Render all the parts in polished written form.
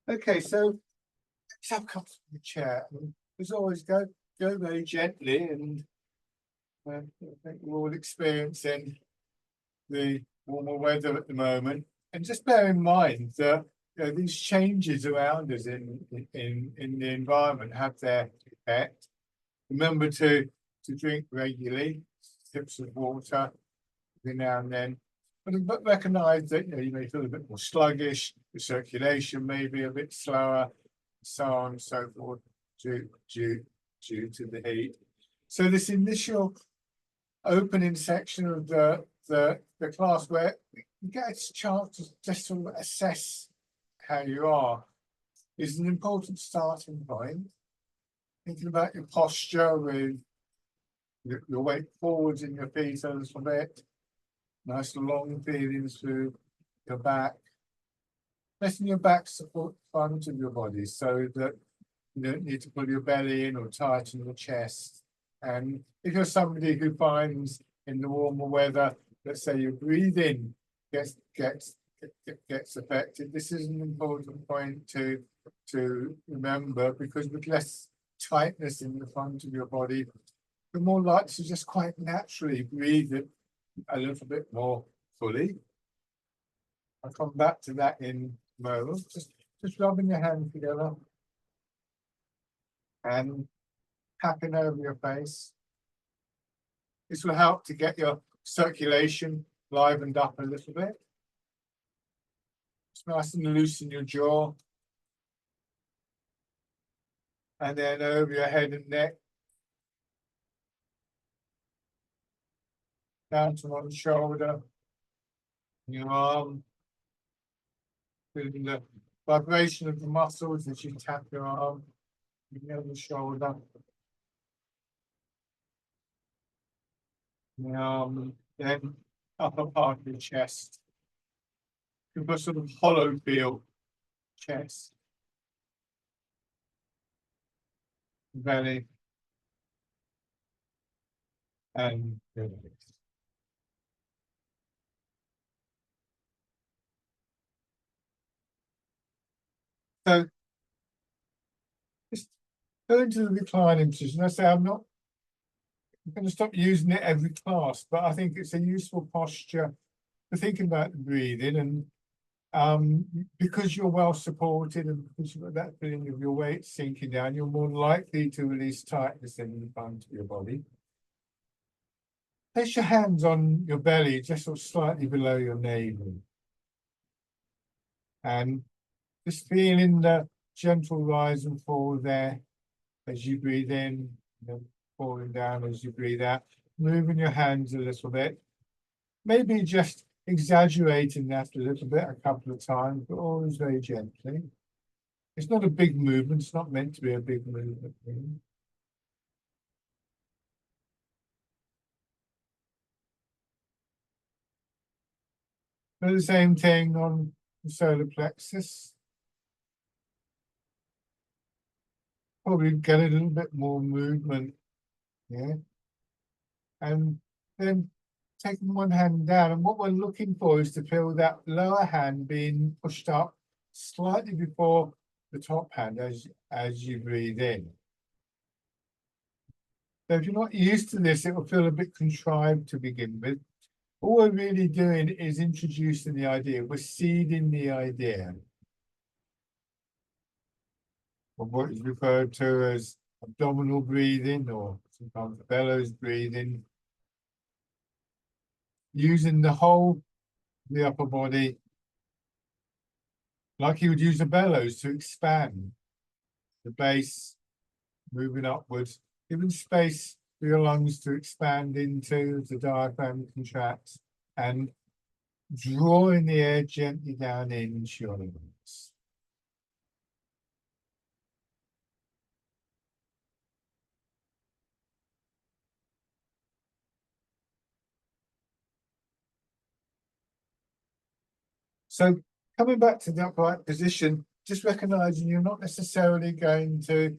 Okay, so let's have a comfortable chair. As always, go very gently, and I think we're all experiencing the warmer weather at the moment. And just bear in mind that these changes around us in the environment have their effect. Remember to drink regularly, sips of water every now and then. But recognise that you may feel a bit more sluggish, the circulation may be a bit slower, so on and so forth, due to the heat. So this initial opening section of the class, where you get a chance to just sort of assess how you are, is an important starting point. Thinking about your posture with your weight forwards in your feet a little bit, nice long feelings through your back, letting your back support the front of your body so that you don't need to pull your belly in or tighten your chest. And if you're somebody who finds in the warmer weather, let's say your breathing gets affected, this is an important point to remember, because with less tightness in the front of your body, you're more likely to just quite naturally breathe it a little bit more fully. I'll come back to that in a moment. Just rubbing your hands together and tapping over your face. This will help to get your circulation livened up a little bit. It's nice and loose in your jaw. And then over your head and neck. Down to one shoulder. Your arm. Feeling the vibration of the muscles as you tap your arm. The other shoulder. Then upper part of your chest. You've got sort of hollow feel chest. Belly. And so just go into the reclining position. I say I'm going to stop using it every class, but I think it's a useful posture for thinking about the breathing. And because you're well supported and because you've got that feeling of your weight sinking down, you're more likely to release tightness in the front of your body. Place your hands on your belly, just sort of slightly below your navel. And just feeling the gentle rise and fall there as you breathe in, and then falling down as you breathe out, moving your hands a little bit. Maybe just exaggerating that a little bit a couple of times, but always very gently. It's not a big movement. It's not meant to be a big movement. Do the same thing on the solar plexus. Probably get a little bit more movement here. And then taking one hand down, and what we're looking for is to feel that lower hand being pushed up slightly before the top hand as you breathe in. So if you're not used to this, it will feel a bit contrived to begin with. All we're really doing is introducing the idea. We're seeding the idea of what is referred to as abdominal breathing, or sometimes bellows breathing, using the whole of the upper body like you would use a bellows to expand the base, moving upwards, giving space for your lungs to expand into the diaphragm contracts, and drawing the air gently down into your lungs. So coming back to the upright position, just recognizing you're not necessarily going to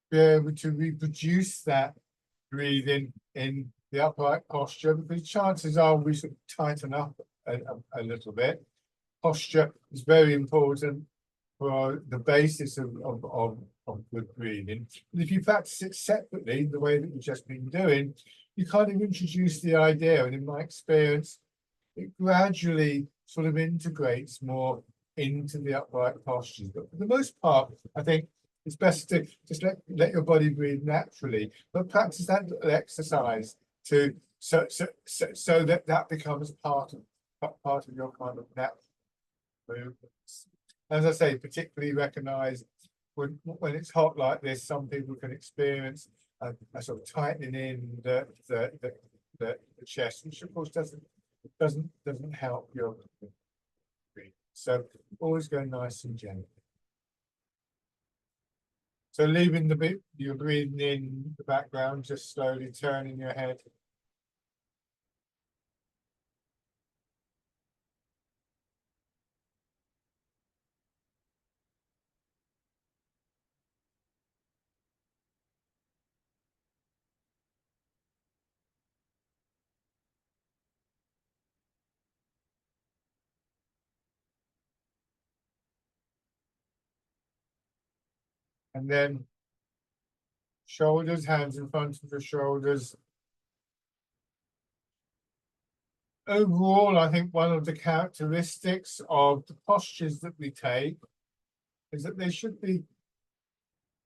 be able to reproduce that breathing in the upright posture, because chances are we sort of tighten up a little bit. Posture is very important for the basis of good breathing. And if you practice it separately, the way that you've just been doing, you kind of introduce the idea, and in my experience, it gradually sort of integrates more into the upright postures. But for the most part, I think it's best to just let your body breathe naturally, but practice that little exercise to so that becomes part of your kind of natural movements. As I say, particularly recognize when it's hot like this, some people can experience a sort of tightening in the chest, which of course doesn't help your breathing. So always go nice and gentle. So leaving the bit you're breathing in the background, just slowly turning your head. And then shoulders, hands in front of the shoulders. Overall, I think one of the characteristics of the postures that we take is that they should be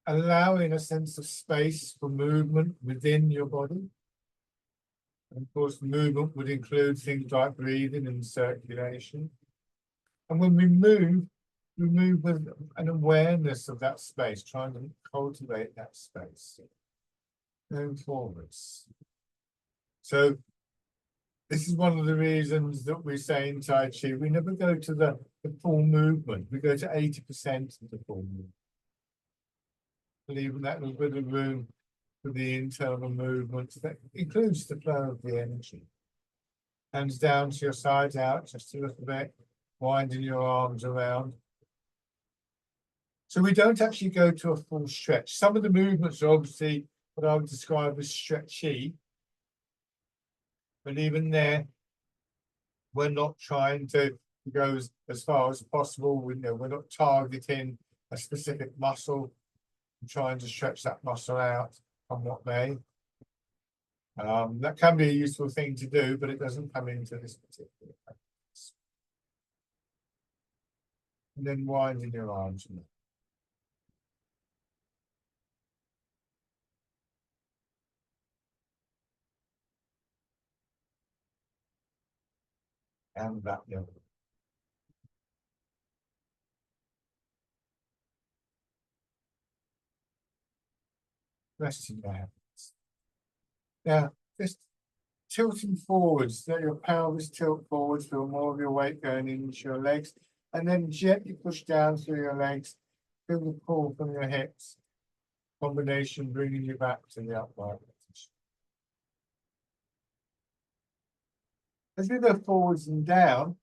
allowing a sense of space for movement within your body. And of course, movement would include things like breathing and circulation. And when we move with an awareness of that space, trying to cultivate that space, going forwards. So this is one of the reasons that we say in Tai Chi, we never go to the full movement. We go to 80% of the full movement. Leaving that little bit of room for the internal movements that includes the flow of the energy. Hands down to your sides out, just a little bit, winding your arms around. So we don't actually go to a full stretch. Some of the movements are obviously what I would describe as stretchy. But even there, we're not trying to go as far as possible. We're not targeting a specific muscle and trying to stretch that muscle out on what may. That can be a useful thing to do, but it doesn't come into this particular practice. And then winding your arms. And that level. Resting your hands. Now, just tilting forwards, let your pelvis tilt forwards, feel more of your weight going into your legs, and then gently push down through your legs, feel the pull from your hips. Combination bringing you back to the upright position. As we go forwards and down,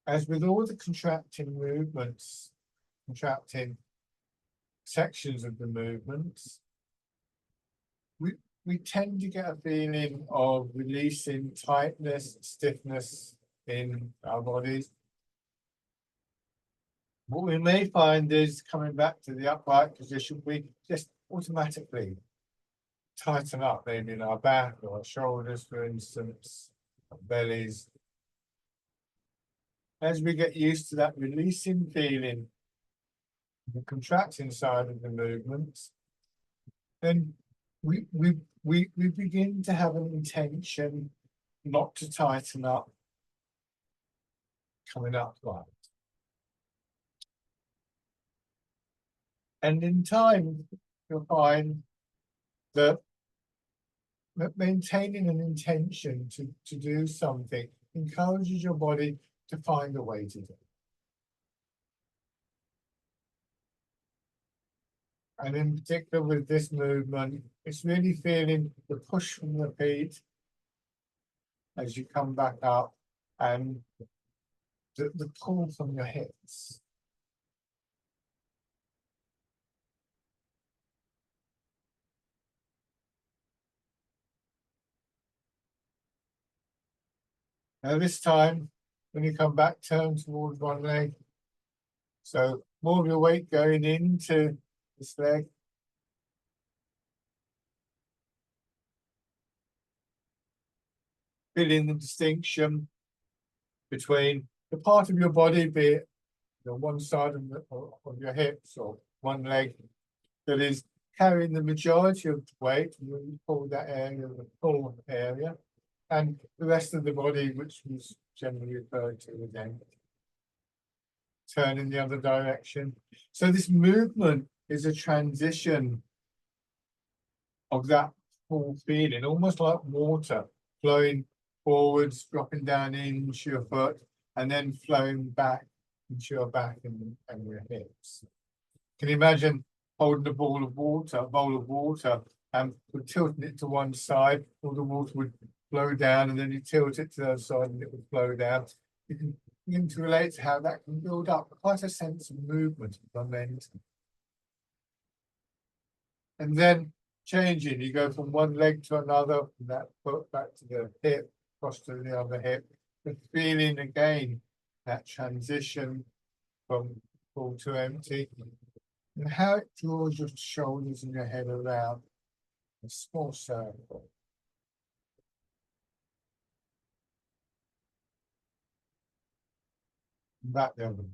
as with all the contracting movements, contracting sections of the movements, we tend to get a feeling of releasing tightness, stiffness in our bodies. What we may find is coming back to the upright position, we just automatically tighten up, maybe in our back or our shoulders, for instance, our bellies. As we get used to that releasing feeling, the contracting side of the movements, then we begin to have an intention not to tighten up coming upright. And in time, you'll find that maintaining an intention to do something encourages your body to find a way to do it. And in particular with this movement, it's really feeling the push from the feet as you come back up and the pull from your hips. Now this time, when you come back, turn towards one leg So more of your weight going into this leg. Feeling the distinction between the part of your body, be it one side of your hips or one leg, that is carrying the majority of the weight, you call that area the pull area, and the rest of the body, which was generally referred to as empty, turn in the other direction. So this movement is a transition of that full feeling, almost like water flowing forwards, dropping down into your foot, and then flowing back into your back and your hips. Can you imagine holding a bowl of water, and tilting it to one side, all the water would flow down, and then you tilt it to the other side and it would flow down. You can begin to relate to how that can build up quite a sense of movement and momentum. And then changing, you go from one leg to another, from that foot back to the hip, across to the other hip, but feeling again that transition from full to empty, and how it draws your shoulders and your head around a small circle. Back the other way.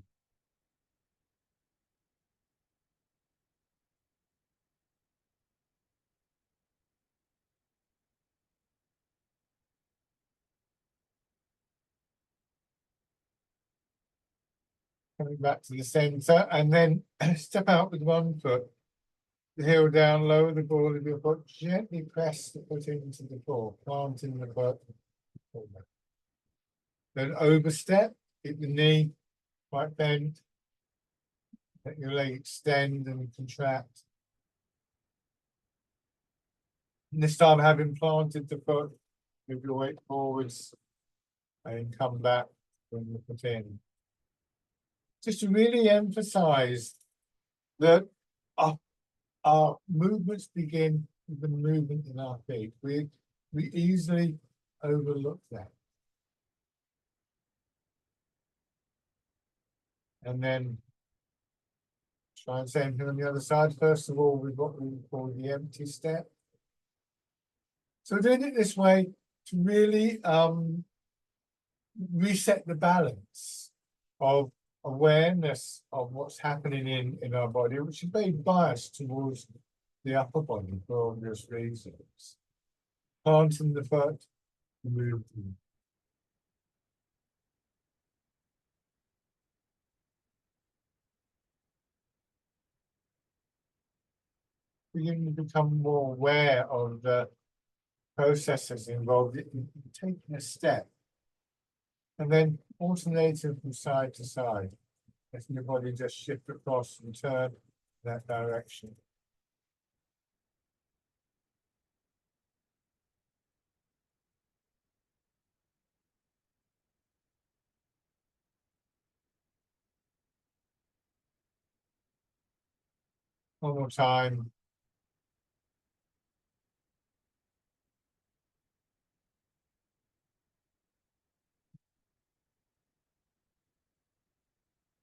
Coming back to the center, and then step out with one foot, the heel down, lower the ball of your foot, gently press the foot into the floor, planting the foot. Then overstep, keep the knee quite bent, let your leg extend and contract. And this time, having planted the foot, move your weight forwards and come back when you put in. Just to really emphasize that our movements begin with the movement in our feet. We easily overlook that. And then try and same thing on the other side. First of all, we've got what we call the empty step. So doing it this way to really reset the balance of awareness of what's happening in our body, which is very biased towards the upper body for obvious reasons. Planting the foot, move. Begin to become more aware of the processes involved in taking a step, and then alternating from side to side, letting your body just shift across and turn that direction. One more time.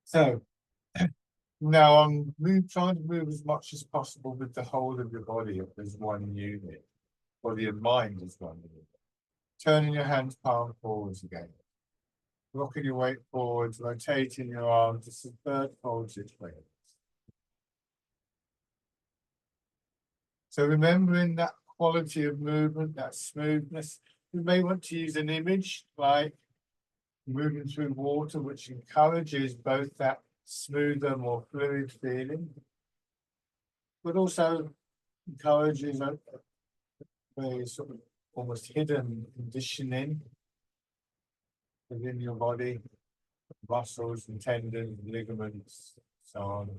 So now I'm trying to move as much as possible with the whole of your body as one unit, body and mind as one unit. Turning your hands palm forwards again. Rocking your weight forwards, rotating your arms to subvert fold situations. So remembering that quality of movement, that smoothness, you may want to use an image like moving through water, which encourages both that smoother, more fluid feeling, but also encourages a very sort of almost hidden conditioning within your body, muscles and tendons, ligaments, so on.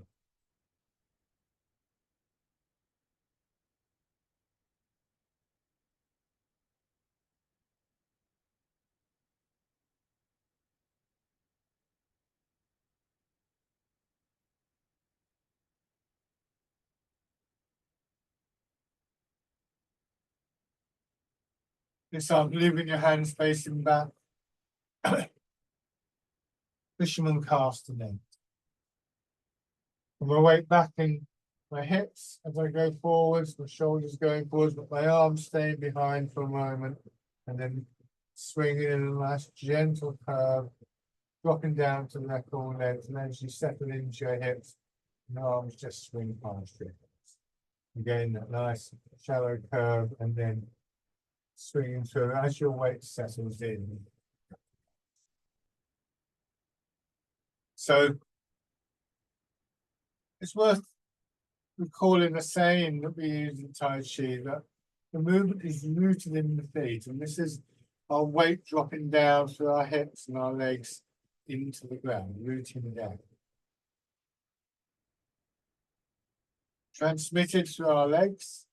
This time, leaving your hands facing back. Fisherman cast and then. And my weight back in my hips as I go forwards, my shoulders going forwards, but my arms staying behind for a moment, and then swinging in a nice gentle curve, dropping down to the neck or legs, and then as you settle into your hips, your arms just swing past your hips. Again, that nice shallow curve, and then swinging through as your weight settles in. So it's worth recalling the saying that we use in Tai Chi, that the movement is rooted in the feet, and this is our weight dropping down through our hips and our legs into the ground, rooting down. Transmitted through our legs.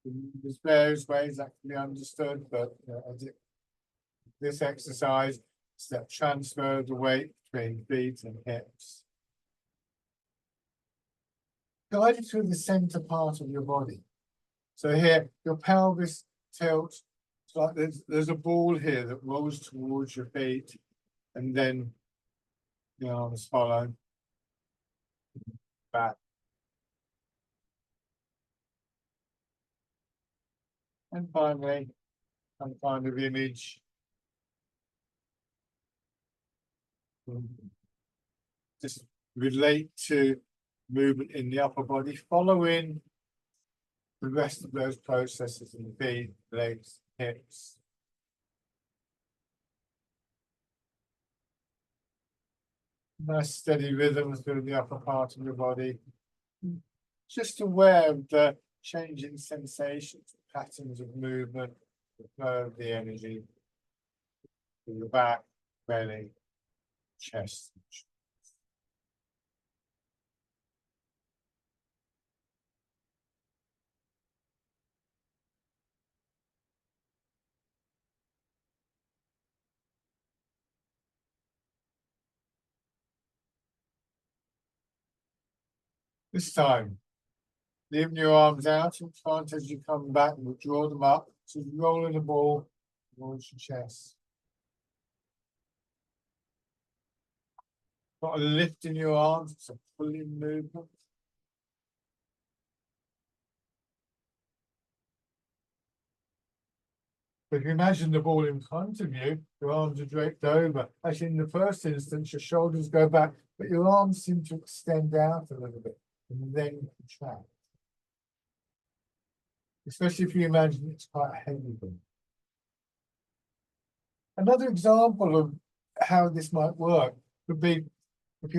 There's various ways that can be understood, but this exercise is that transfer of the weight between feet and hips. Guided through the center part of your body. So here, your pelvis tilts. It's like there's a ball here that rolls towards your feet, and then the arms follow back. And finally, some kind of image. Just relate to movement in the upper body, following the rest of those processes in the feet, legs, hips. Nice steady rhythm through the upper part of your body. Just aware of the changing sensations, patterns of movement, the flow of the energy through the back, belly, chest. This time, leaving your arms out in front as you come back, and we'll draw them up. So you're rolling the ball towards your chest. Got a lift in your arms, it's a pulling movement. But if you imagine the ball in front of you, your arms are draped over. Actually, in the first instance, your shoulders go back, but your arms seem to extend out a little bit and then contract. Especially if you imagine it's quite heavy. Another example of how this might work would be if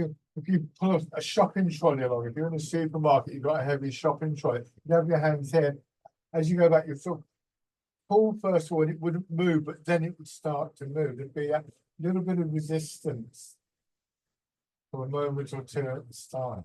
you pull a shopping trolley along. If you're in a supermarket, you've got a heavy shopping trolley. You have your hands here. As you go back, you sort of pull first of all, and it wouldn't move, but then it would start to move. There'd be a little bit of resistance for a moment or two at the start.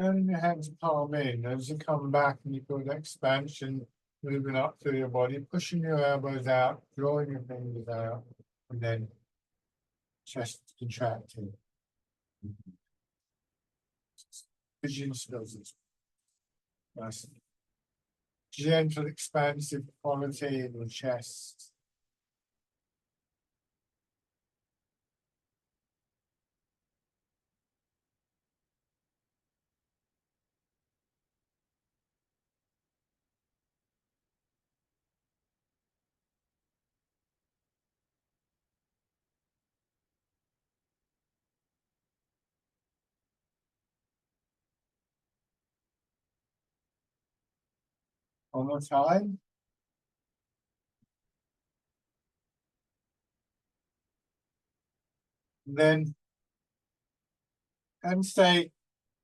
Turning your hands palm in as you come back, and you feel the expansion moving up through your body, pushing your elbows out, drawing your fingers out, and then chest contracting. Vision skills. Nice. Gentle, expansive quality in your chest. One more time. Then, and stay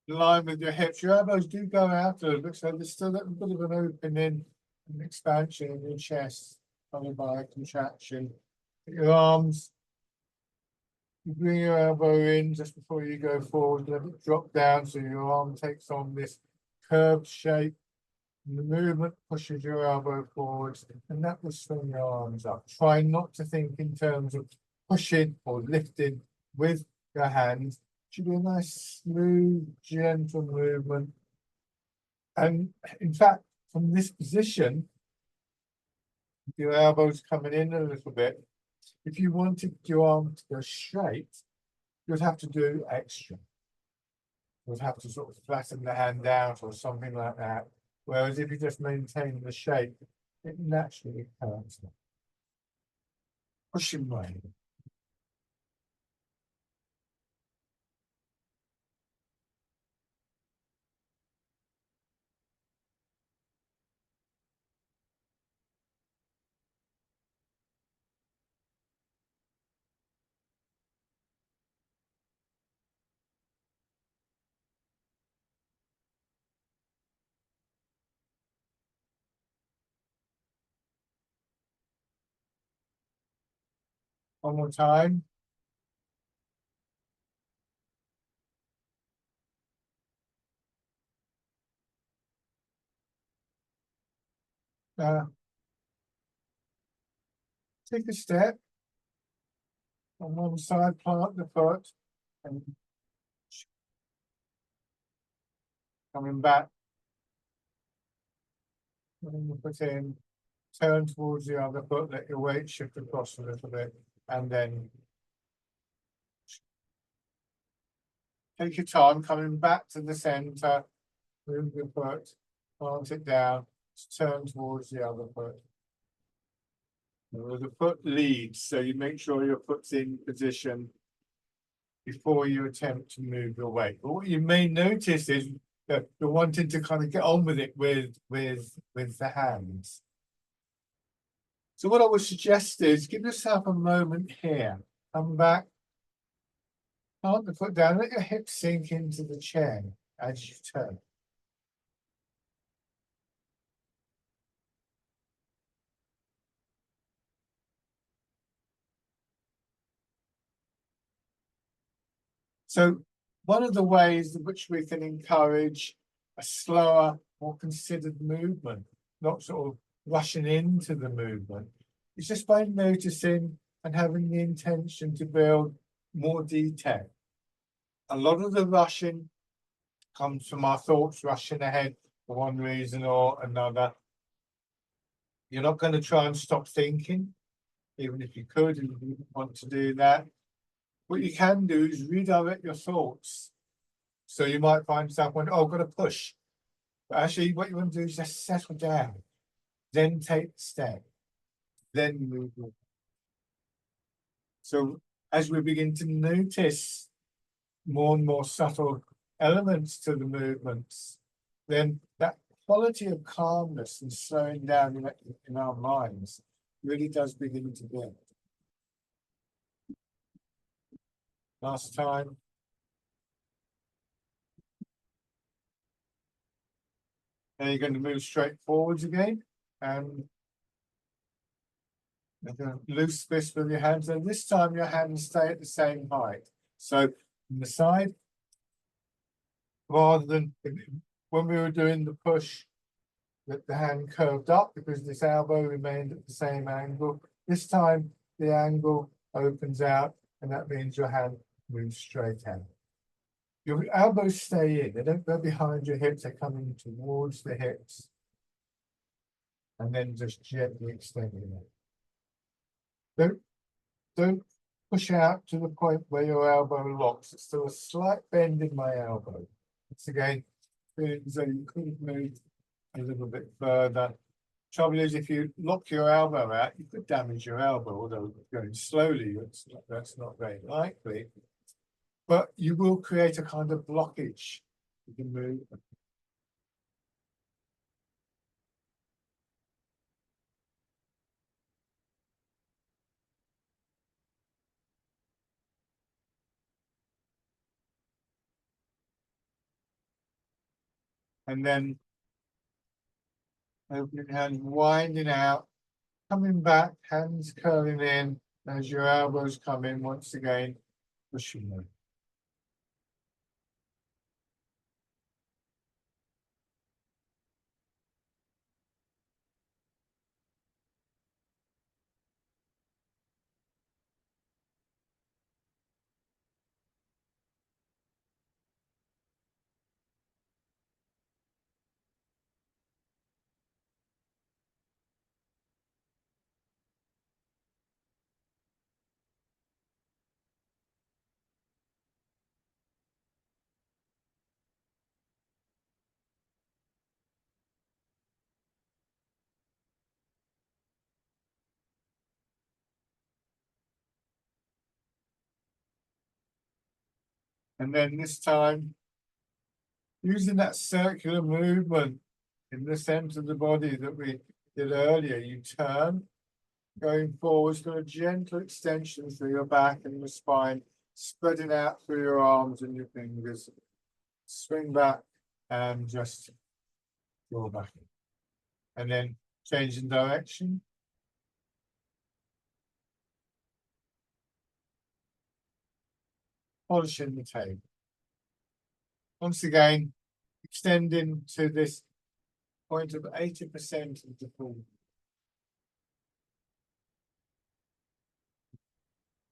in line with your hips. Your elbows do go out a little bit, so there's still a bit of an opening and expansion in your chest, followed by a contraction. Your arms You bring your elbow in just before you go forward, let it drop down so your arm takes on this curved shape. And the movement pushes your elbow forwards, and that will swing your arms up. Try not to think in terms of pushing or lifting with your hands. It should be a nice, smooth, gentle movement. And in fact, from this position, your elbows coming in a little bit. If you wanted your arm to go straight, you'd have to do extra. You'd have to sort of flatten the hand out or something like that. Whereas if you just maintain the shape, it naturally curves. Pushing way. One more time. Uh, take a step on one side, plant the foot, and coming back. Putting the foot in, turn towards the other foot, let your weight shift across a little bit, and then take your time coming back to the center, move your foot, plant it down, turn towards the other foot. The foot leads, so you make sure your foot's in position before you attempt to move your weight. But what you may notice is that you're wanting to kind of get on with it with the hands. So what I would suggest is give yourself a moment here. Come back, plant the foot down, let your hips sink into the chair as you turn. So one of the ways in which we can encourage a slower, more considered movement, not sort of rushing into the movement, is just by noticing and having the intention to build more detail. A lot of the rushing comes from our thoughts rushing ahead for one reason or another. You're not going to try and stop thinking, even if you could and you want to do that. What you can do is redirect your thoughts. So you might find yourself going, oh, I've got to push. But actually, what you want to do is just settle down, then take the step, then move on. So as we begin to notice more and more subtle elements to the movements, then that quality of calmness and slowing down in our minds really does begin to build. Last time. Now you're going to move straight forwards again and loose fist with your hands. And this time your hands stay at the same height. So from the side, rather than when we were doing the push, that the hand curved up because this elbow remained at the same angle. This time the angle opens out, and that means your hand moves straight out. Your elbows stay in, they don't go behind your hips, they're coming towards the hips. And then just gently extending it. Don't push out to the point where your elbow locks. It's still a slight bend in my elbow. It's again, so you could move a little bit further. Trouble is, if you lock your elbow out, you could damage your elbow, although going slowly, that's not very likely. But you will create a kind of blockage with the movement. And then opening hands, winding out, coming back, hands curling in as your elbows come in once again. pushing them. And then this time, using that circular movement in the center of the body that we did earlier, you turn, going forwards, got a gentle extension through your back and your spine, spreading out through your arms and your fingers. Swing back and just draw back. And then changing direction. Polishing the table. Once again, extending to this point of 80% of the full.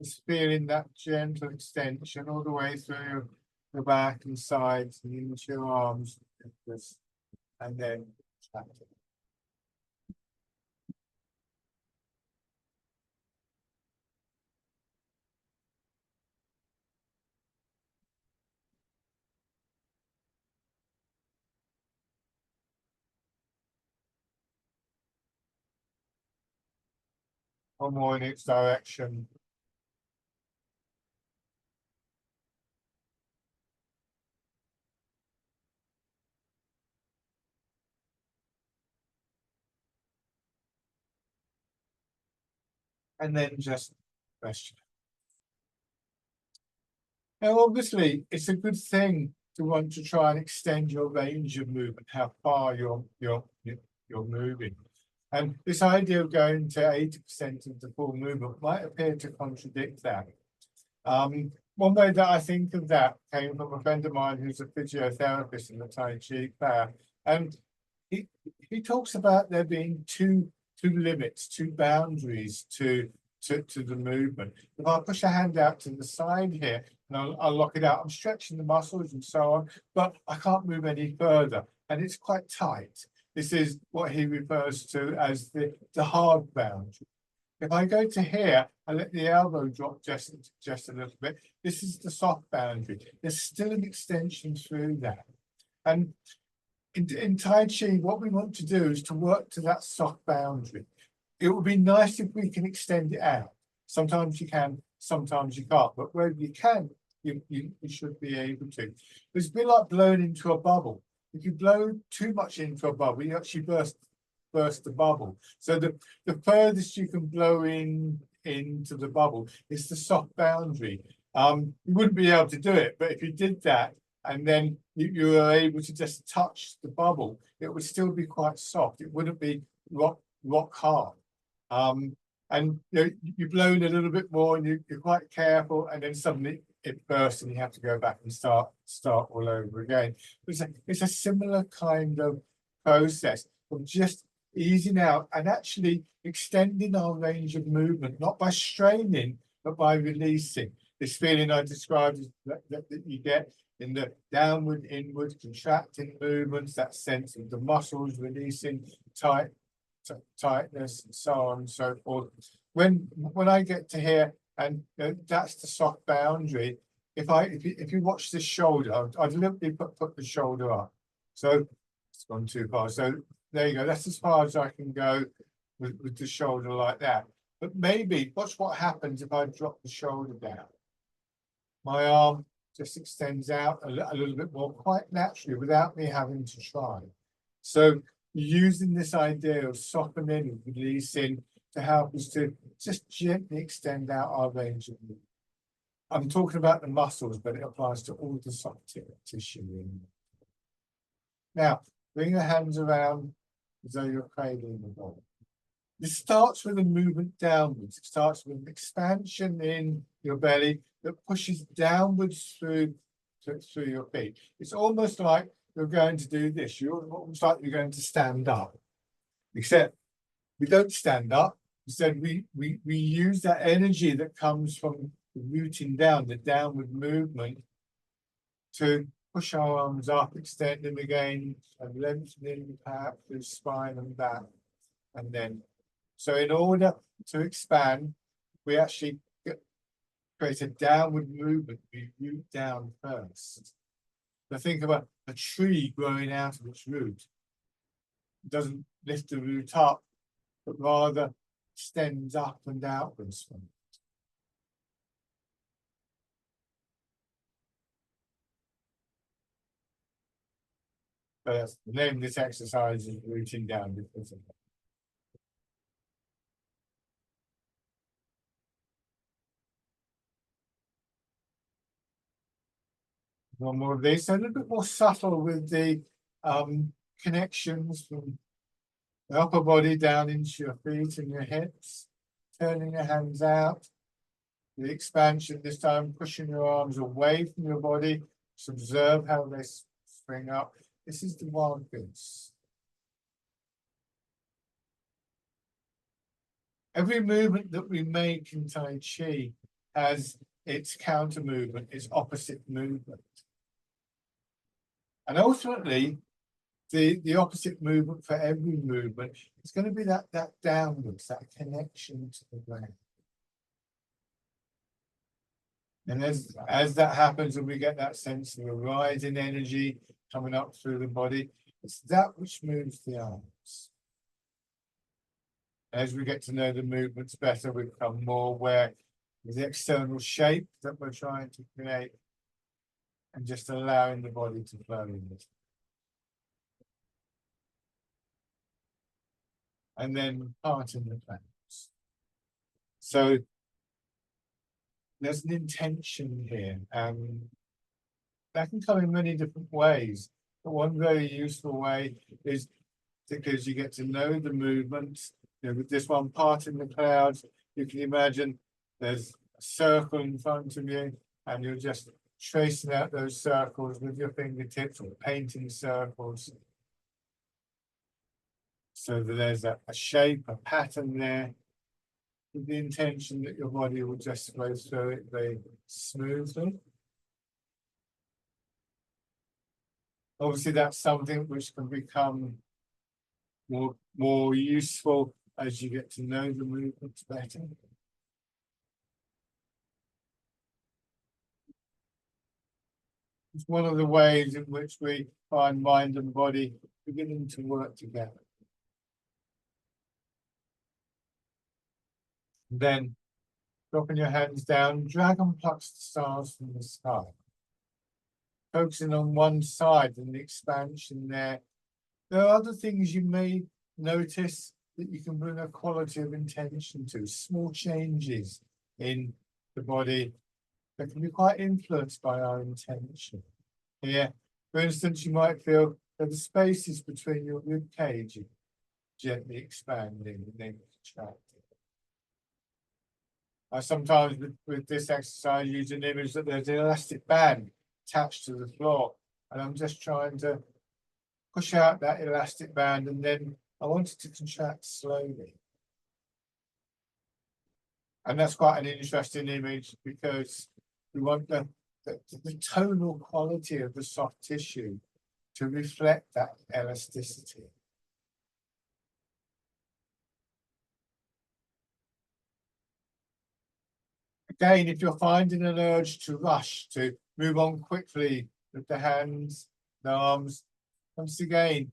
Just feeling that gentle extension all the way through the back and sides and into your arms, and then track it. One more in each direction. And then just rest. Now, obviously, it's a good thing to want to try and extend your range of movement, how far you're moving. And this idea of going to 80% of the full movement might appear to contradict that. One way that I think of that came from a friend of mine who's a physiotherapist in the Tai Chi player. And he talks about there being two limits, two boundaries to the movement. If I push a hand out to the side here and I'll lock it out, I'm stretching the muscles and so on, but I can't move any further. And it's quite tight. This is what he refers to as the hard boundary. If I go to here, I let the elbow drop just a little bit. This is the soft boundary. There's still an extension through that. And in Tai Chi, what we want to do is to work to that soft boundary. It would be nice if we can extend it out. Sometimes you can, sometimes you can't, but where you can, you should be able to. It's a bit like blowing into a bubble. If you blow too much into a bubble, you actually burst the bubble. So the furthest you can blow into the bubble is the soft boundary. You wouldn't be able to do it, but if you did that and then you were able to just touch the bubble, it would still be quite soft. It wouldn't be rock hard. And you've blown a little bit more and you're quite careful, and then suddenly it bursts and you have to go back and start all over again. It's a similar kind of process of just easing out and actually extending our range of movement, not by straining, but by releasing. This feeling I described that you get in the downward, inward, contracting movements, that sense of the muscles releasing, tightness, and so on and so forth. When I get to here, and that's the soft boundary. If you watch the shoulder, I deliberately put the shoulder up, so it's gone too far. So there you go. That's as far as I can go with the shoulder like that. But maybe watch what happens if I drop the shoulder down. My arm just extends out a little bit more, quite naturally, without me having to try. So using this idea of softening and releasing to help us to just gently extend out our range of movement. I'm talking about the muscles, but it applies to all the soft tissue. Now, bring your hands around as though you're cradling the ball. This starts with a movement downwards. It starts with an expansion in your belly that pushes downwards through your feet. It's almost like you're going to do this. You're almost like you're going to stand up, except we don't stand up. Instead, we use that energy that comes from the rooting down, the downward movement, to push our arms up, extend them again, and lengthening perhaps through spine and back, and then. So in order to expand, we actually create a downward movement. We root down first. So think about a tree growing out of its root. It doesn't lift the root up, but rather extends up and outwards from it. So that's the name of this exercise is rooting down because of that. One more of these, so a little bit more subtle with the connections from the upper body down into your feet and your hips, turning your hands out. The expansion this time, pushing your arms away from your body. Just observe how they spring up. This is the wild goose. Every movement that we make in Tai Chi has its counter movement, its opposite movement. And ultimately, the opposite movement for every movement is going to be that downwards, that connection to the ground. And as that happens, and we get that sense of a rise in energy coming up through the body, it's that which moves the arms. As we get to know the movements better, we become more aware of the external shape that we're trying to create, and just allowing the body to flow in it. And then parting the planets. So there's an intention here. That can come in many different ways. But one very useful way is because you get to know the movements. You know, with this one, parting the clouds, you can imagine there's a circle in front of you, and you're just tracing out those circles with your fingertips or painting circles. So that there's a shape, a pattern there, with the intention that your body will just flow through it very smoothly. Obviously, that's something which can become more useful as you get to know the movements better. It's one of the ways in which we find mind and body beginning to work together. Then, dropping your hands down, dragon plucks the stars from the sky. Focusing on one side and the expansion there. There are other things you may notice that you can bring a quality of intention to, small changes in the body that can be quite influenced by our intention. Here, for instance, you might feel that the spaces between your rib cage are gently expanding and then contracting. I sometimes, with this exercise, use an image that there's an elastic band attached to the floor, and I'm just trying to push out that elastic band, and then I want it to contract slowly. And that's quite an interesting image because we want the tonal quality of the soft tissue to reflect that elasticity. Again, if you're finding an urge to rush, to move on quickly with the hands, the arms, once again,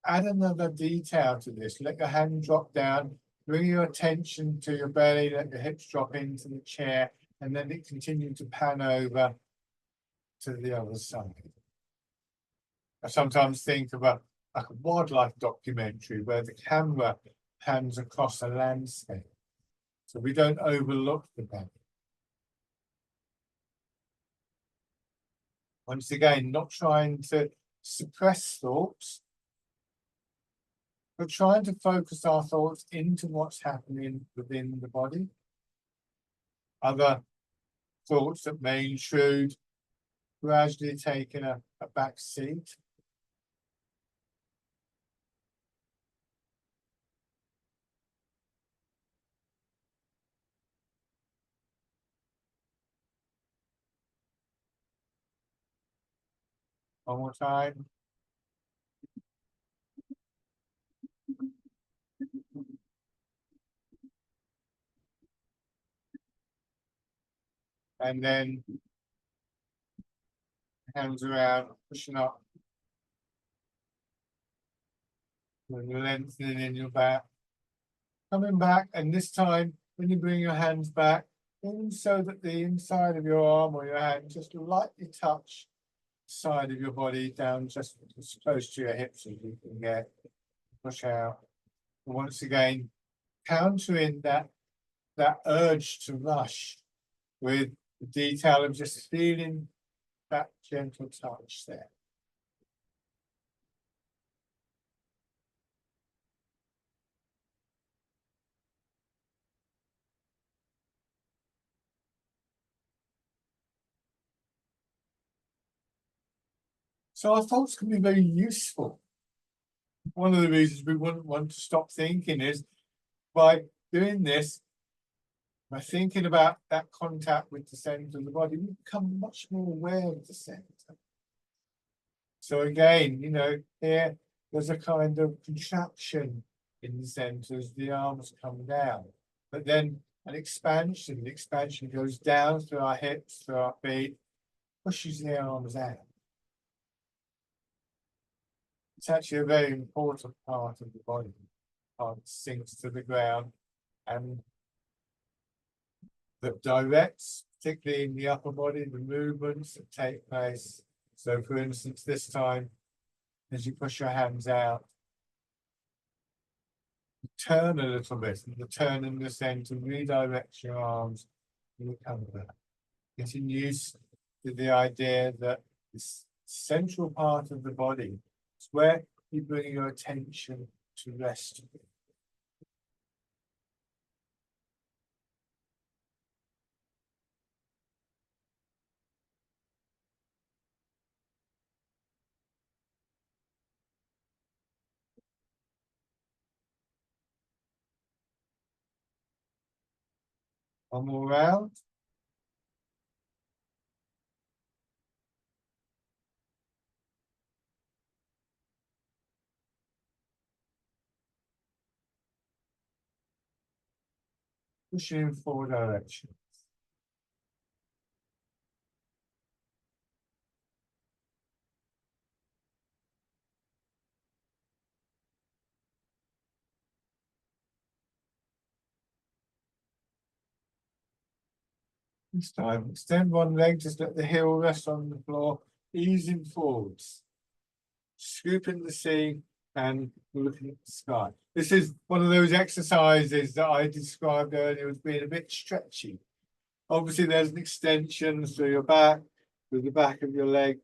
add another detail to this. Let your hand drop down, bring your attention to your belly, let your hips drop into the chair, and then it continue to pan over to the other side. I sometimes think of a wildlife documentary where the camera pans across a landscape, so we don't overlook the belly. Once again, not trying to suppress thoughts, but trying to focus our thoughts into what's happening within the body. Other thoughts that may intrude, gradually taking a back seat. One more time. And then hands around, pushing up. Lengthening in your back. Coming back, and this time, when you bring your hands back, in so that the inside of your arm or your hand just lightly touch the side of your body down just as close to your hips as you can get. Push out. And once again, countering that urge to rush with the detail of just feeling that gentle touch there. So our thoughts can be very useful. One of the reasons we wouldn't want to stop thinking is by doing this, by thinking about that contact with the center of the body, we become much more aware of the center. So again, you know, here there's a kind of contraction in the center as the arms come down, but then an expansion. The expansion goes down through our hips, through our feet, pushes the arms out. It's actually a very important part of the body. Part that sinks to the ground and that directs, particularly in the upper body, the movements that take place. So for instance, this time, as you push your hands out, turn a little bit, and the turn in the center redirects your arms, and you come back. Getting used to the idea that this central part of the body is where you bring your attention to rest. One more round. Pushing in four directions. This time, extend one leg, just let the heel rest on the floor, easing forwards, scooping the sea and looking at the sky. This is one of those exercises that I described earlier as being a bit stretchy. Obviously, there's an extension through your back, through the back of your leg,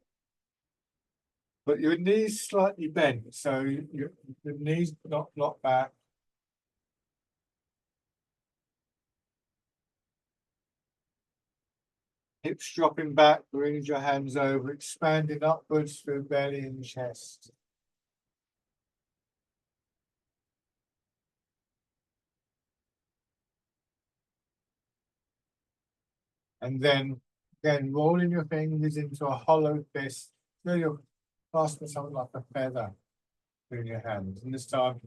but your knees slightly bent, so your knees not locked back. Hips dropping back, brings your hands over, expanding upwards through belly and chest. And then again, rolling your fingers into a hollow fist. So you're clasping something like a feather in your hands. And this time,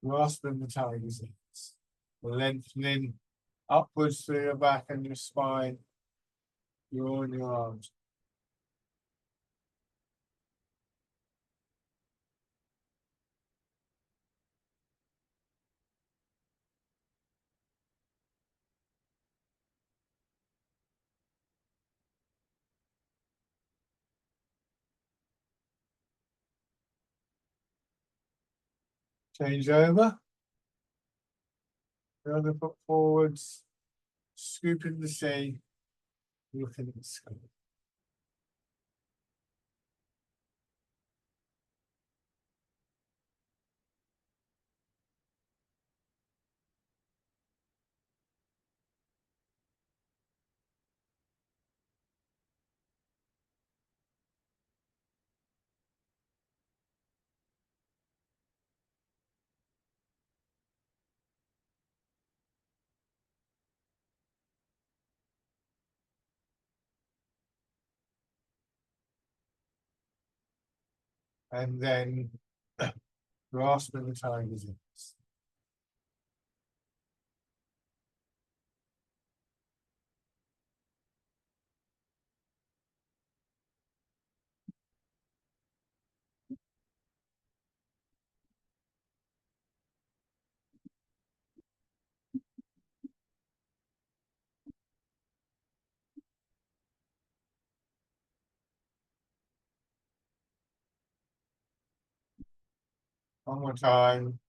grasping the tiger's knees, lengthening upwards through your back and your spine, drawing your arms. Change over. The other foot forwards, scooping the sea, looking at the sky. A and then grasping the tiger's ears. One more time.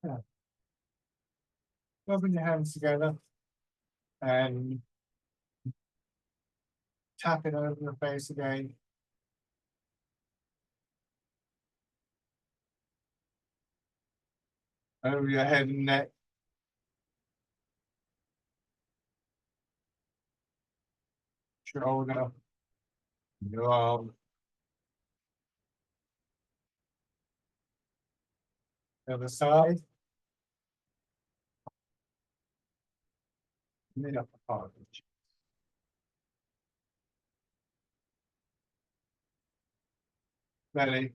Yeah. Rubbing your hands together and tapping over the face again. Over your head and neck. Shoulder. Your arm. The other side. And the upper part of the chest. Belly.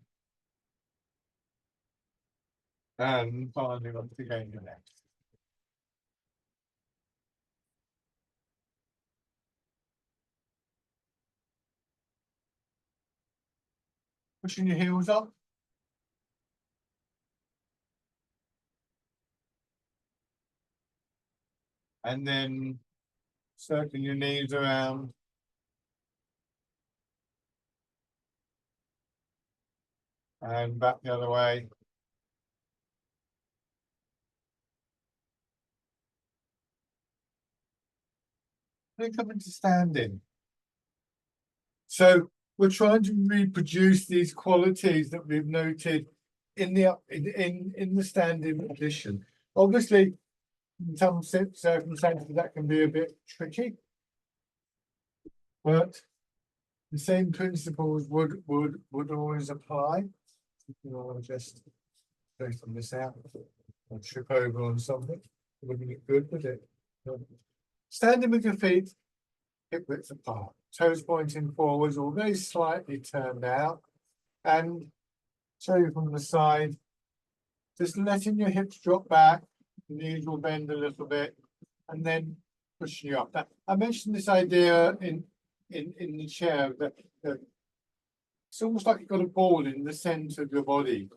And finally up again your neck. Pushing your heels up. And then circling your knees around. And back the other way. Then come into standing. So we're trying to reproduce these qualities that we've noted in the standing position. Obviously, in some circumstances that can be a bit tricky, but the same principles would always apply. You know, I'll just straighten this out or trip over on something. It wouldn't be good, would it? Standing with your feet hip width apart, toes pointing forwards or very slightly turned out, and show you from the side, just letting your hips drop back, the knees will bend a little bit, and then pushing you up. Now, I mentioned this idea in the chair that it's almost like you've got a ball in the center of your body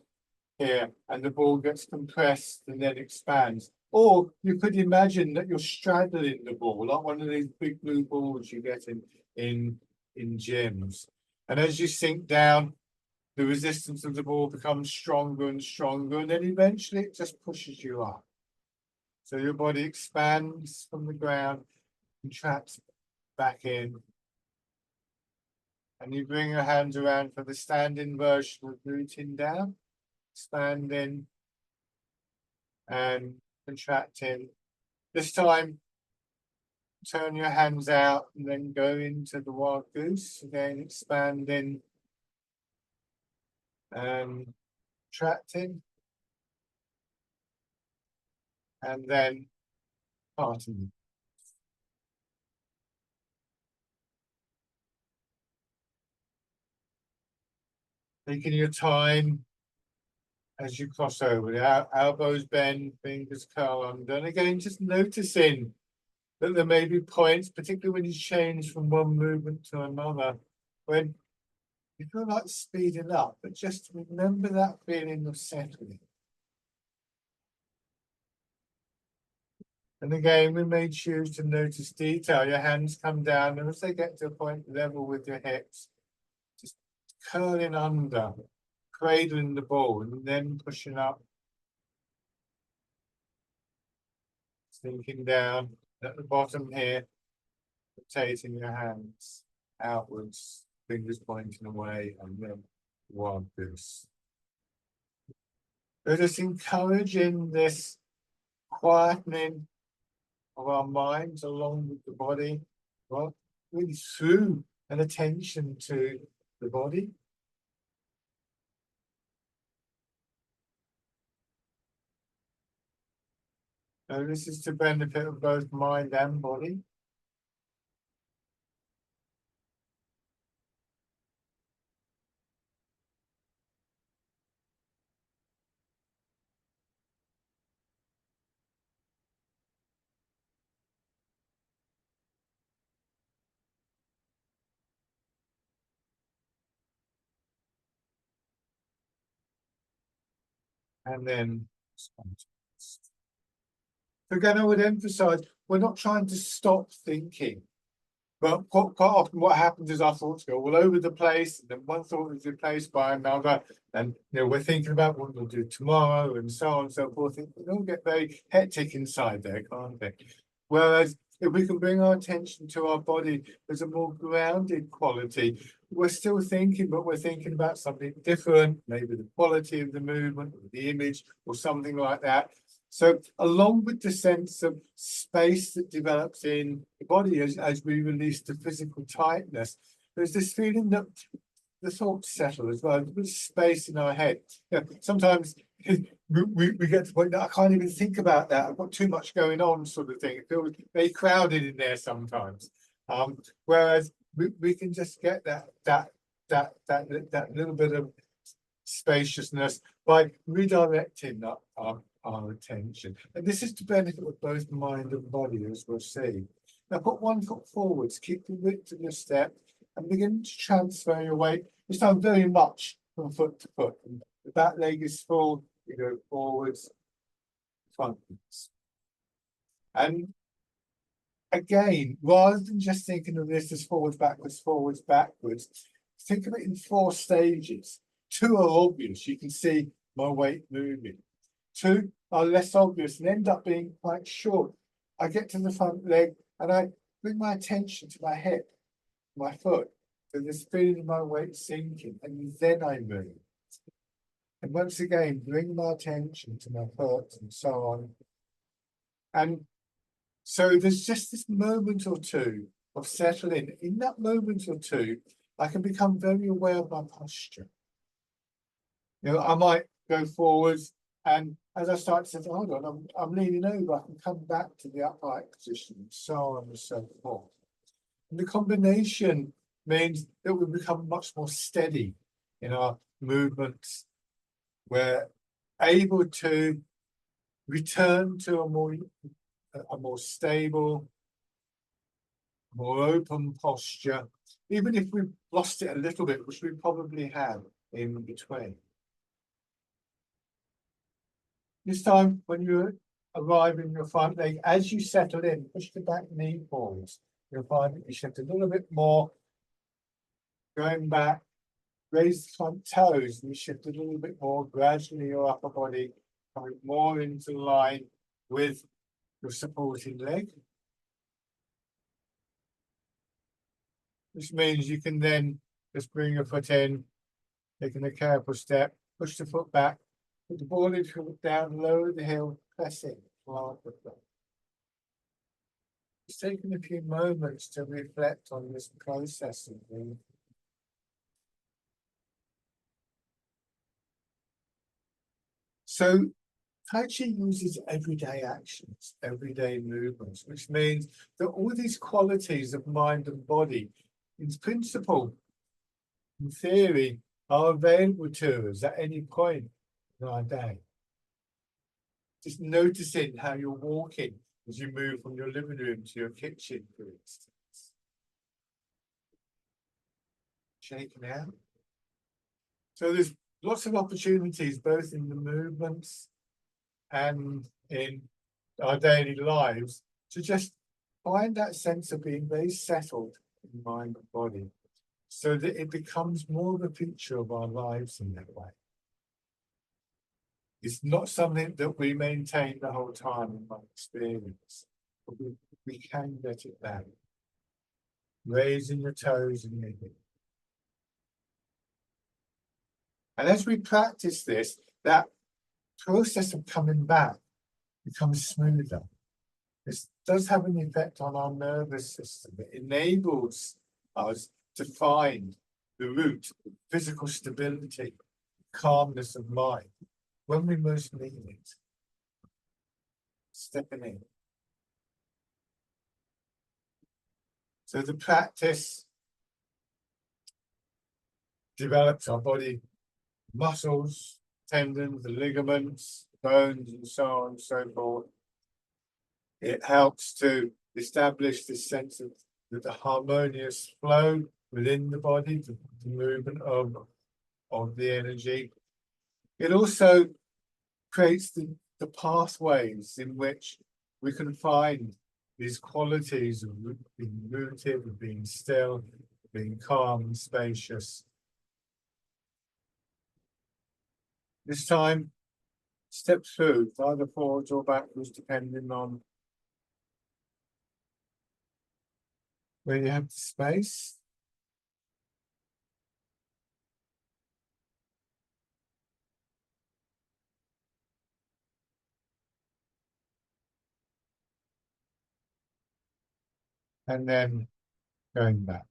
here, and the ball gets compressed and then expands. Or you could imagine that you're straddling the ball, like one of these big blue balls you get in gyms. And as you sink down, the resistance of the ball becomes stronger and stronger, and then eventually it just pushes you up. So your body expands from the ground, contracts back in. And you bring your hands around for the standing version of rooting down, expanding and contracting. This time, turn your hands out and then go into the wild goose, again expanding and contracting, and then parting. Taking your time as you cross over, the elbows bend, fingers curl under, and again just noticing that there may be points, particularly when you change from one movement to another, when you feel like speeding up, but just remember that feeling of settling. And again, we may choose to notice detail. Your hands come down, and as they get to a point level with your hips, just curling under, cradling the ball, and then pushing up, sinking down at the bottom here, rotating your hands outwards, fingers pointing away, and then wild goose. So just encouraging this quietening of our minds along with the body, well, really through an attention to the body. So this is to benefit of both mind and body. And then again, I would emphasize, we're not trying to stop thinking. But quite often what happens is our thoughts go all over the place, and then one thought is replaced by another, and we're thinking about what we'll do tomorrow and so on and so forth. It can all get very hectic inside there, can't it? Whereas if we can bring our attention to our body as a more grounded quality, we're still thinking, but we're thinking about something different, maybe the quality of the movement, or the image, or something like that. So along with the sense of space that develops in the body as we release the physical tightness, there's this feeling that the thoughts settle as well. There's space in our head. Sometimes we get to the point that I can't even think about that. I've got too much going on, sort of thing. It feels very crowded in there sometimes. Whereas we can just get that little bit of spaciousness by redirecting our attention. And this is to benefit of both mind and body, as we'll see. Now put one foot forwards, keep the width of your step, and begin to transfer your weight. This time very much from foot to foot. And if that leg is full, you go forwards, frontwards. And again, rather than just thinking of this as forwards, backwards, think of it in 4 stages. 2 are obvious, you can see my weight moving. 2 are less obvious and end up being quite short. I get to the front leg and I bring my attention to my hip, my foot. So this feeling of my weight sinking, and then I move. And once again, bring my attention to my foot and so on. And so there's just this moment or two of settling. In that moment or two, I can become very aware of my posture. I might go forwards, and as I start to say, hold on, I'm leaning over, I can come back to the upright position, and so on and so forth. And the combination means that we become much more steady in our movements. We're able to return to a more stable, more open posture, even if we've lost it a little bit, which we probably have in between. This time, when you arrive in your front leg, as you settle in, push the back knee forwards. You'll find that you shift a little bit more, going back, raise the front toes, and you shift a little bit more, gradually your upper body coming more into line with your supporting leg. Which means you can then just bring your foot in, taking a careful step, push the foot back, put the ball of your foot down, lower the heel, press in, plant the foot. It's taking a few moments to reflect on this process of breathing. So Tai Chi uses everyday actions, everyday movements, which means that all these qualities of mind and body, in principle, in theory, are available to us at any point in our day. Just noticing how you're walking as you move from your living room to your kitchen, for instance. Shaking out. So there's lots of opportunities, both in the movements and in our daily lives, to just find that sense of being very settled in mind and body, so that it becomes more of a feature of our lives in that way. It's not something that we maintain the whole time in my experience, but we can get it back. Raising your toes and your hip. And as we practice this, that process of coming back becomes smoother. This does have an effect on our nervous system. It enables us to find the root of physical stability, calmness of mind when we most need it. stepping in. So the practice develops our body muscles, tendons, the ligaments, bones, and so on and so forth. It helps to establish this sense of the harmonious flow within the body, the movement of the energy. It also creates the pathways in which we can find these qualities of being rooted, of being still, being calm and spacious. This time, step through, either forwards or backwards, depending on where you have the space. And then going back.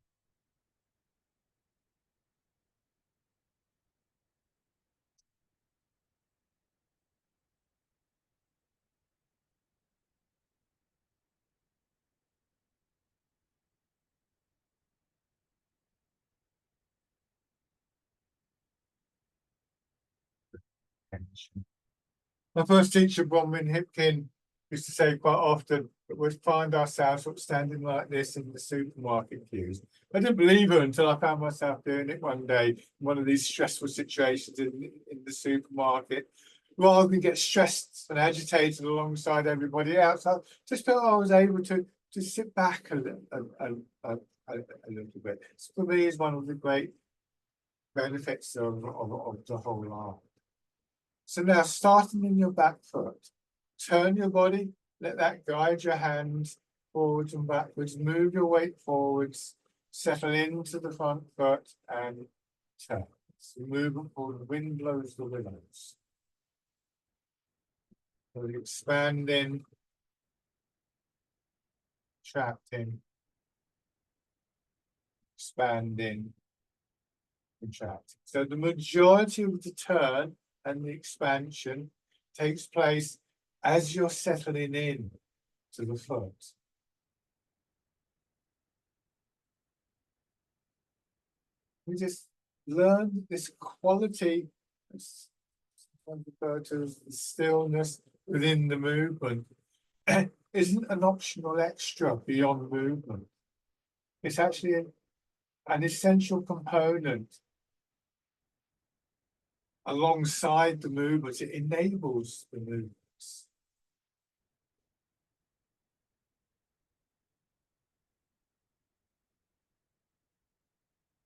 My first teacher, Bronwyn Hipkin, used to say quite often that we'd find ourselves sort of standing like this in the supermarket queues. I didn't believe her until I found myself doing it one day in one of these stressful situations in the supermarket. Rather than get stressed and agitated alongside everybody else, I just felt I was able to sit back a little bit. So for me, is one of the great benefits of the whole art. So now, starting in your back foot, turn your body, let that guide your hands forwards and backwards, move your weight forwards, settle into the front foot and turn. So movement called the wind blows the willows. So expanding, contracting, expanding, contracting. So the majority of the turn and the expansion takes place as you're settling in to the foot. We just learn this quality, referred to as the stillness within the movement, isn't an optional extra beyond movement. It's actually an essential component alongside the movement. It enables the movements.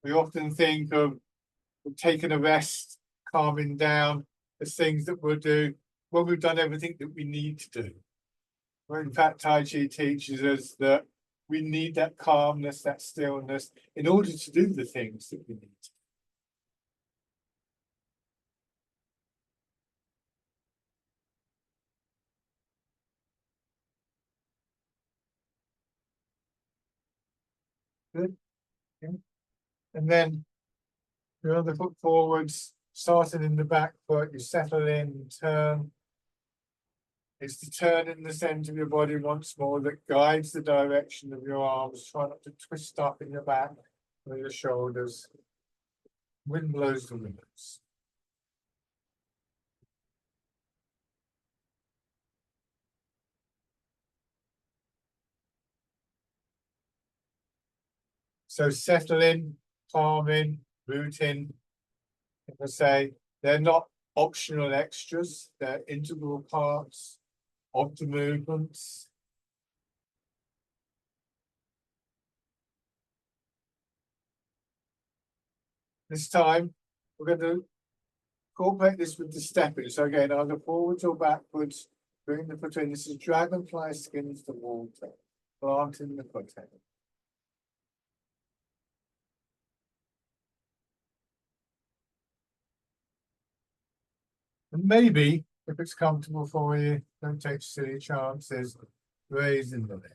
We often think of taking a rest, calming down as things that we'll do when we've done everything that we need to do. Well, in fact, Tai Chi teaches us that we need that calmness, that stillness, in order to do the things that we need to do. Good. Okay. And then your other foot forwards, starting in the back foot, you settle in, turn. It's the turn in the center of your body once more that guides the direction of your arms. Try not to twist up in your back or your shoulders. Wind blows the windows. So settle in, calm in, root in. As I say, they're not optional extras, they're integral parts of the movements. This time, we're going to incorporate this with the stepping. So again, either forwards or backwards, bring the foot in. This is dragonfly skins the water, planting the foot in. And maybe, if it's comfortable for you, don't take silly chances, raising the leg.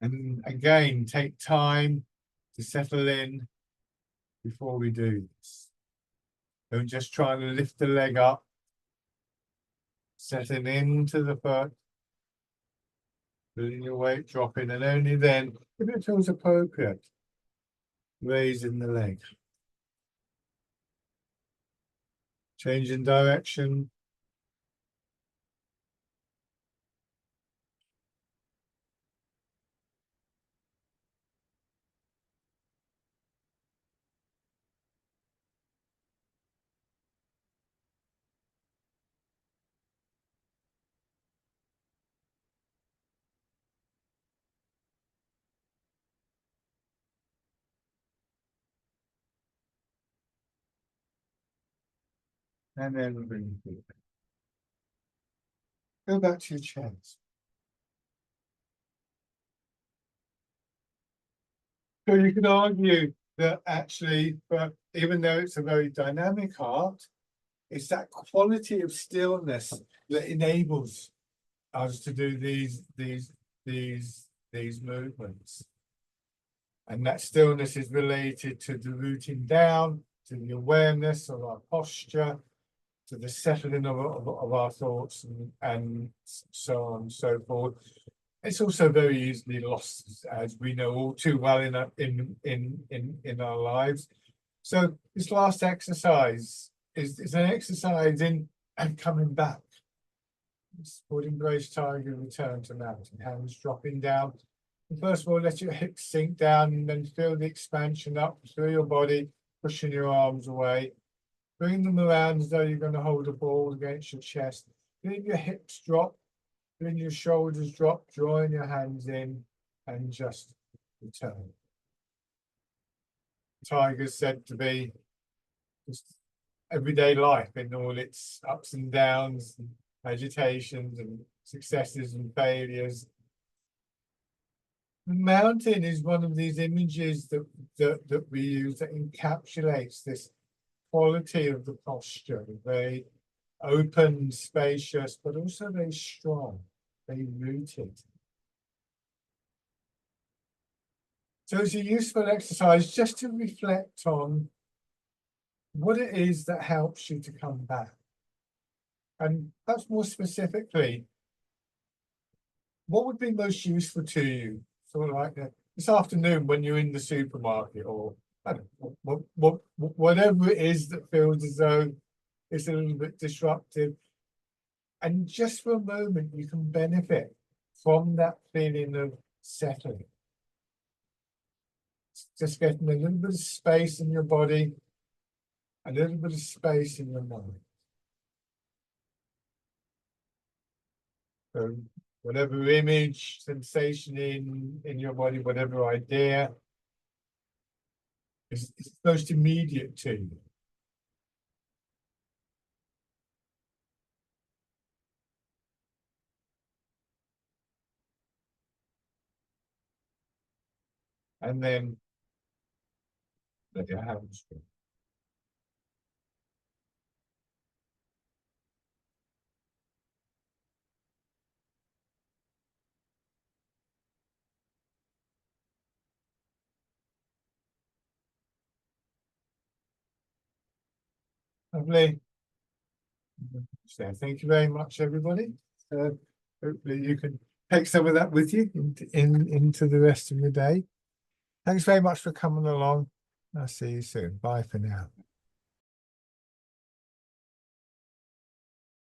And again, take time to settle in before we do this. Don't just try and lift the leg up. settling into the foot, feeling your weight dropping, and only then, if it feels appropriate, raising the leg. Changing direction. And then bring it. Go back to your chest. So you could argue that actually, but even though it's a very dynamic art, it's that quality of stillness that enables us to do these movements. And that stillness is related to the rooting down, to the awareness of our posture, to the settling of our thoughts, and so on and so forth. It's also very easily lost, as we know all too well in our lives. So this last exercise is an exercise in and coming back. Sporting Grace Tiger return to mountain, hands dropping down. And first of all, let your hips sink down and then feel the expansion up through your body, pushing your arms away. Bring them around as though you're going to hold a ball against your chest. Feel your hips drop, feel your shoulders drop, drawing your hands in and just return. Tiger's said to be just everyday life in all its ups and downs, and agitations and successes and failures. The mountain is one of these images that we use that encapsulates this quality of the posture, very open, spacious, but also very strong, very rooted. So it's a useful exercise just to reflect on what it is that helps you to come back. And perhaps more specifically, what would be most useful to you? Sort of like this afternoon when you're in the supermarket, or I don't know, whatever it is that feels as though it's a little bit disruptive. And just for a moment, you can benefit from that feeling of settling. Just getting a little bit of space in your body, a little bit of space in your mind. So whatever image, sensation in your body, whatever idea is most immediate to you. And then let your hands go. Lovely. So thank you very much, everybody. Hopefully you can take some of that with you into the rest of your day. Thanks very much for coming along. I'll see you soon. Bye for now.